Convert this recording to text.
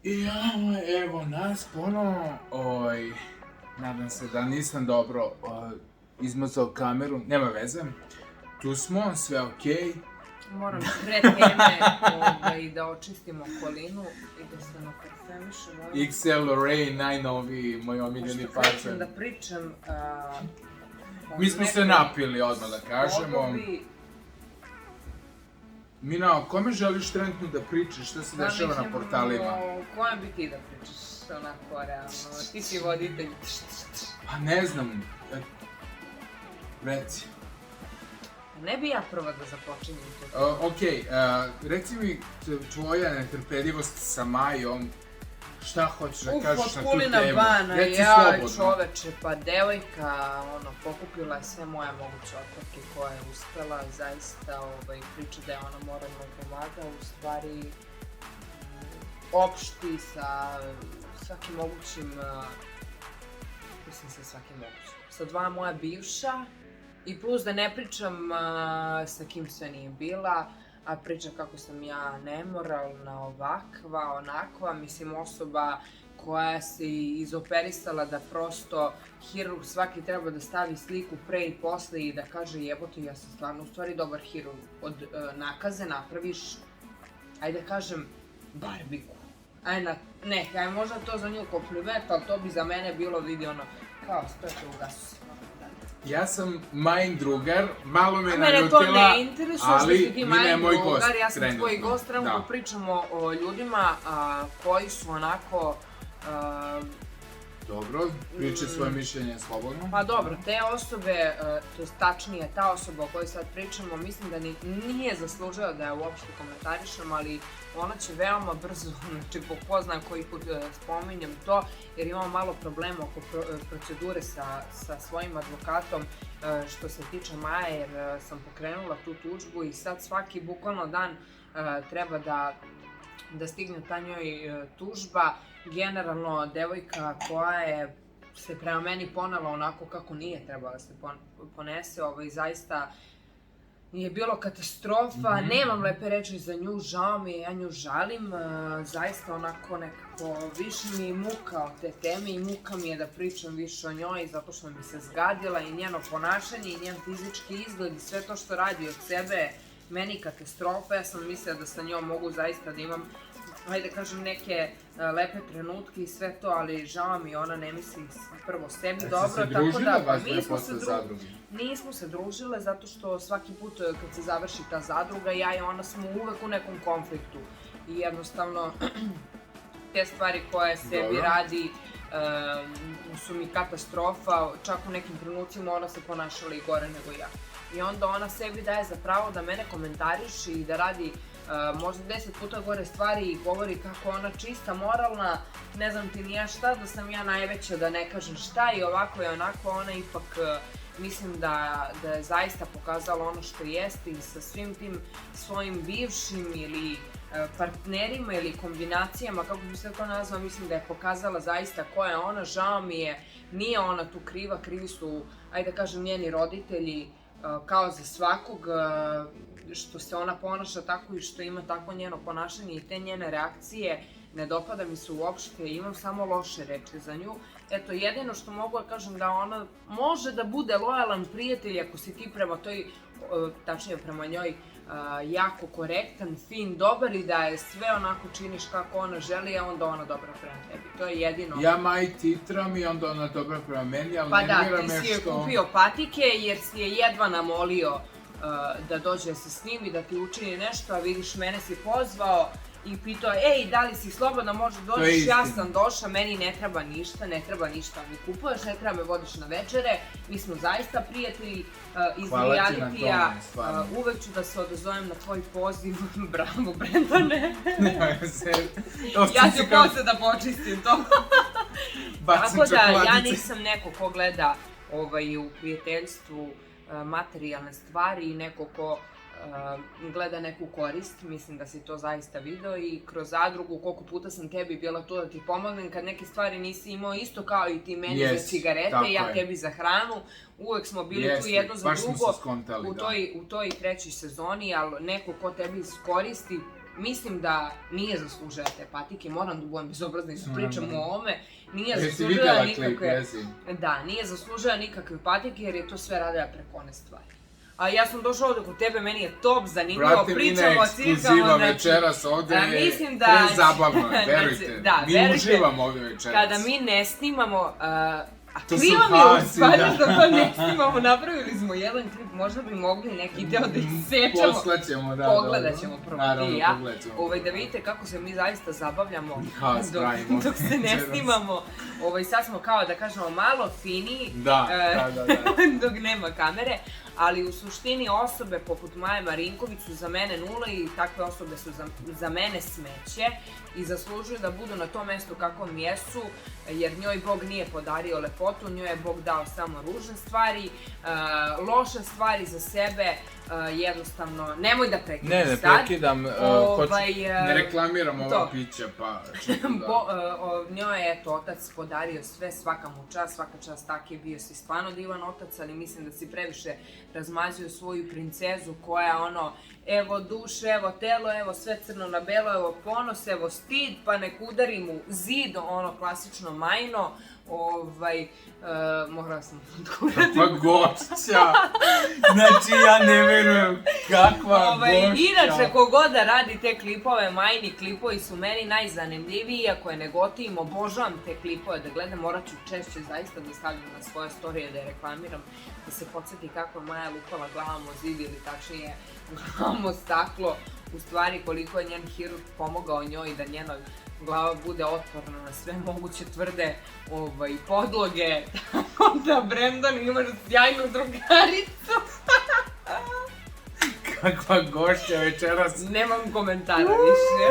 I evo nas ponovo, nadam se da nisam dobro izmazao kameru, nema veze. Tu smo, sve okej. Moram pre teme da očistimo okolinu i da se naparfemišemo. XL Lorraine, najnoviji, moj omiljeni Pošto parfem. krećem da pričam... Mi smo se napili, odmah da kažemo. Mina, o kome želiš trenutno da pričaš? Šta se dešava na portalima? O kojem bi ti da pričaš, onako, realno? Ti si voditelj. Pa ne znam. Reci. Ne bi ja prva da započinjem to. Okej, reci mi tvoja netrpeljivost sa Majom. Šta hoćeš da kažeš na tu temu? Bana, Reci ja slobodno. čoveče, pa devojka, pokupila je sve moje moguće otvorke koje je uspela, zaista priča da je ona moralno pomagala, u stvari opšti sa svakim mogućim, sa svakim mogućim, sa dva moja bivša i plus da ne pričam sa kim sve nije bila, a priča kako sam ja nemoralna, ovakva, onakva, mislim osoba koja se izoperisala da prosto hirurg svaki treba da stavi sliku pre i posle i da kaže jebote ja sam stvarno u stvari dobar hirurg, od nakaze napraviš, ajde kažem, barbiku. Aj možda to za nju kompliment, ali to bi za mene bilo vidi ono, kao sprete u gasu se. Ja sam Majin drugar, malo me naljutila, mene to ne interesuje što si ti Mina je Majin moj gost drugar, ja sam trenutno. tvoj gost, trenutno pričamo o ljudima koji su onako... Dobro, priče svoje mišljenje slobodno. Pa dobro, te osobe, to je tačnije ta osoba o kojoj sad pričamo, mislim da nije zaslužila da je uopšte komentarišem, ali ona će veoma brzo, znači po ko zna koji put spominjem to, jer imamo malo problema oko procedure sa svojim advokatom što se tiče Maje, jer sam pokrenula tu tužbu i sad svaki bukvalno dan treba da stigne ta njoj tužba. Generalno, devojka koja je se prema meni ponela onako kako nije trebala da se ponese, zaista je bilo katastrofa, nemam lepe reči za nju, žao mi je, ja nju žalim, zaista onako nekako više mi je muka od te teme i muka mi je da pričam više o njoj zato što mi se zgadila i njeno ponašanje i njen fizički izgled i sve to što radi od sebe, meni katastrofa, ja sam mislila da sa njom mogu zaista da imam hajde kažem neke lepe trenutke i sve to, ali žao mi ona ne misli prvo sebi dobro, tako da nismo se družile zato što svaki put kad se završi ta zadruga, ja i ona smo uvek u nekom konfliktu i jednostavno te stvari koje sebi radi su mi katastrofa, čak u nekim trenucima ona se ponašala i gore nego ja. I onda ona sebi daje za pravo da mene komentariše i da radi možda 10 puta gore stvari i govori kako ona čista, moralna, ne znam ti ni ja šta, da sam ja najveća, da ne kažem šta i ovako i onako, ona ipak mislim da je zaista pokazala ono što jeste i sa svim tim svojim bivšim ili partnerima ili kombinacijama, kako bi se to nazvao, mislim da je pokazala zaista ko je ona, žao mi je, nije ona tu kriva, krivi su, ajde kažem, njeni roditelji, kao za svakog, što se ona ponaša tako i što ima tako njeno ponašanje i te njene reakcije, ne dopada mi se uopšte, imam samo loše reči za nju. Eto, jedino što mogu da kažem da ona može da bude lojalan prijatelj ako si ti prema toj, tačnije prema njoj, jako korektan, fin, dobar i da je sve onako činiš kako ona želi, a onda ona dobra prema tebi. To je jedino. Ja Maji titram i onda ona dobra prema meni, ali pa nervira me što... Pa da, ti si je kupio patike jer si je jedva namolio da dođe se snimi, da ti učini nešto, a vidiš, mene si pozvao i pitao, ej, da li si slobodna, možda dođeš, ja sam došla, meni ne treba ništa mi kupuješ, ne treba me vodiš na večere, mi smo zaista prijatelji iz realitija, uvek ću da se odazovem na tvoj poziv, bravo Brendane, ja ću posle da počistim to. Tako da, ja nisam neko ko gleda u prijateljstvu materijalne stvari i neko ko gleda neku korist, mislim da si to zaista video i kroz zadrugu koliko puta sam tebi bila tu da ti pomognem kad neke stvari nisi imao isto kao i ti meni za cigarete, ja tebi za hranu, uvek smo bili tu jedno za drugo u toj 3. sezoni, ali neko ko tebi iskoristi, mislim da nije zaslužila te patike, moram da budem bezobrazna i su pričam o ovome, nije Jesi zaslužila vidjela klip, nikakve... jesi? Da, nije zaslužila nikakve patike jer je to sve radila preko one stvari. A ja sam došla ovdje kod tebe, meni je top, zanimljivo, Brate, pričamo o ekskluziva večeras ovdje je mislim da... prezabavno, verujte. Da, Mi verujte, uživamo ovdje večeras. kada mi ne snimamo, a To su krivo mi je u haosi, stvari da. što to ne snimamo, napravili smo jedan klip, možda bi mogli neki deo da isečemo. Poslaćemo, da. Pogledat ćemo prvo Naravno, ti i ja, pogledat ćemo. da vidite kako se mi zaista zabavljamo Haos pravimo dok se ne večeras. snimamo. Sad smo kao da kažemo malo finiji, Da. dok nema kamere, ali u suštini osobe poput Maje Marinković su za mene nula i takve osobe su za mene smeće i zaslužuju da budu na tom mjestu kakvom jesu, jer njoj Bog nije podario lepotu, njoj je Bog dao samo ružne stvari, loše stvari za sebe, jednostavno, nemoj da prekidam Ne sad. prekidam, ne reklamiram ova pića, pa čitam da... Njoj je otac podario sve, svaka mu čast, svaka čast tak je bio si stvarno divan otac, ali mislim da si previše razmazio svoju princezu koja evo duše, evo telo, evo sve crno na belo, evo ponos, evo stid, pa nek udari mu zid, klasično majno, morala sam odgovoriti. Pa gošća! Znači ja ne verujem kakva gošća! Inače, kogod da radi te klipove, majni klipovi su meni najzanimljiviji, ako je ne gotivim, obožavam te klipove da gledam, morat ću češće zaista da stavljam na svoje storije, da je reklamiram, da se podsjeti kako je Maja lupala glavom o zid ili tačnije glavom o staklo, u stvari koliko je njen hirurg pomogao njoj da njena glava bude otporna na sve moguće tvrde podloge, tako da Brendon imaš sjajnu drugaricu. Kakva gošća večeras! Nemam komentara više.